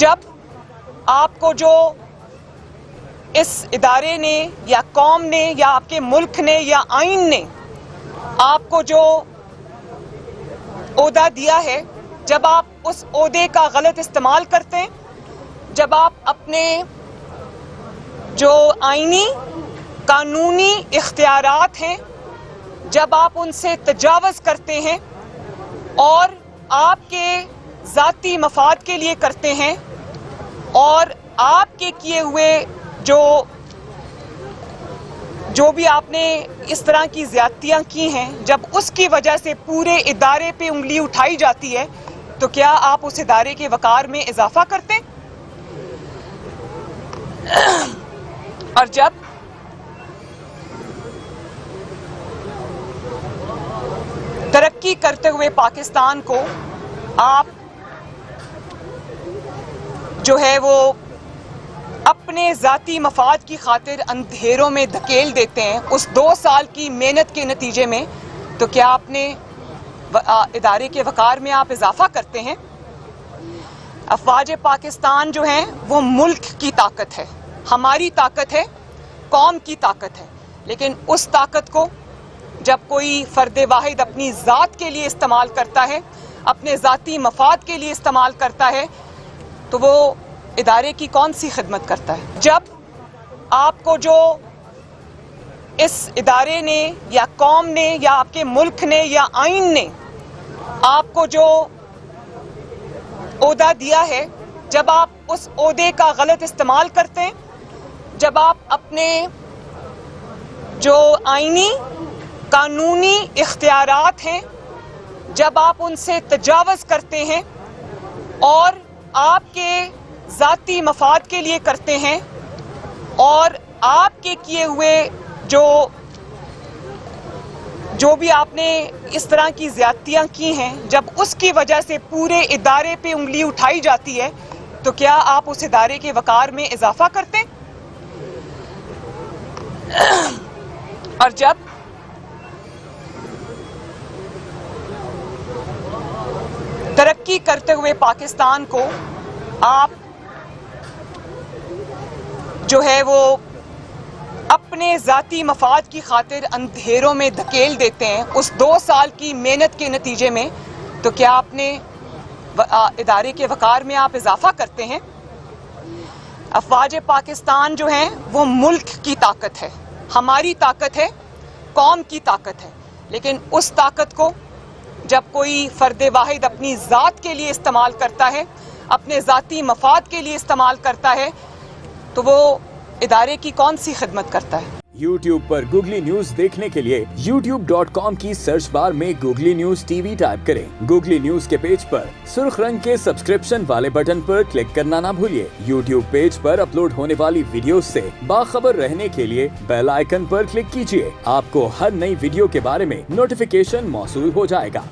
जब आपको जो इस इदारे ने या कौम ने या आपके मुल्क ने या आइन ने आपको जो ओहदा दिया है, जब आप उस ओहदे का गलत इस्तेमाल करते हैं, जब आप अपने जो आइनी कानूनी इख्तियारात हैं, जब आप उनसे तजावज़ करते हैं और आपके ज़ाती मफाद के लिए करते हैं और आपके किए हुए जो भी आपने इस तरह की ज़्यादतियाँ की हैं, जब उसकी वजह से पूरे इदारे पे उंगली उठाई जाती है, तो क्या आप उस इदारे के वक़ार में इजाफा करते हैं? और जब तरक्की करते हुए पाकिस्तान को आप जो है वो अपने ज़ाती मफाद की खातिर अंधेरों में धकेल देते हैं उस 2 साल की मेहनत के नतीजे में, तो क्या अपने इदारे के वक़ार में आप इजाफा करते हैं? अफवाज पाकिस्तान जो हैं वो मुल्क की ताकत है, हमारी ताकत है, कौम की ताकत है, लेकिन उस ताकत को जब कोई फ़र्द वाहिद अपनी ज़ात के लिए इस्तेमाल करता है, अपने ज़ाती मफाद के लिए इस्तेमाल करता है, तो वो इदारे की कौन सी खिदमत करता है? जब आपको जो इस इदारे ने या कौम ने या आपके मुल्क ने या आइन ने आपको जो ओहदा दिया है, जब आप उस ओहदे का गलत इस्तेमाल करते हैं, जब आप अपने जो आइनी कानूनी इख्तियारात हैं, जब आप उनसे तजावज़ करते हैं और आपके ज़ाती मफाद के लिए करते हैं और आपके किए हुए जो भी आपने इस तरह की ज़्यादतियाँ की हैं, जब उसकी वजह से पूरे इदारे पे उंगली उठाई जाती है, तो क्या आप उस इदारे के वक़ार में इजाफा करते हैं? और जब तरक्की करते हुए पाकिस्तान को आप जो है वो अपने ज़ाती मफाद की खातिर अंधेरों में धकेल देते हैं उस 2 साल की मेहनत के नतीजे में, तो क्या अपने इदारे के वक़ार में आप इजाफा करते हैं? अफवाज पाकिस्तान जो हैं वो मुल्क की ताकत है, हमारी ताकत है, कौम की ताकत है, लेकिन उस ताकत को जब कोई फ़र्द वाहिद अपनी ज़ात के लिए इस्तेमाल करता है, अपने ज़ाती मफाद के लिए इस्तेमाल करता है, तो वो इदारे की कौन सी खिदमत करता है? YouTube पर गूगली न्यूज देखने के लिए youtube.com की सर्च बार में गूगली न्यूज टीवी टाइप करें। गूगली न्यूज के पेज पर सुर्ख रंग के सब्सक्रिप्शन वाले बटन पर क्लिक करना ना भूलिए। YouTube पेज पर अपलोड होने वाली वीडियो से बाखबर रहने के लिए बेल आइकन पर क्लिक कीजिए। आपको हर नई वीडियो के बारे में नोटिफिकेशन मौसूल हो जाएगा।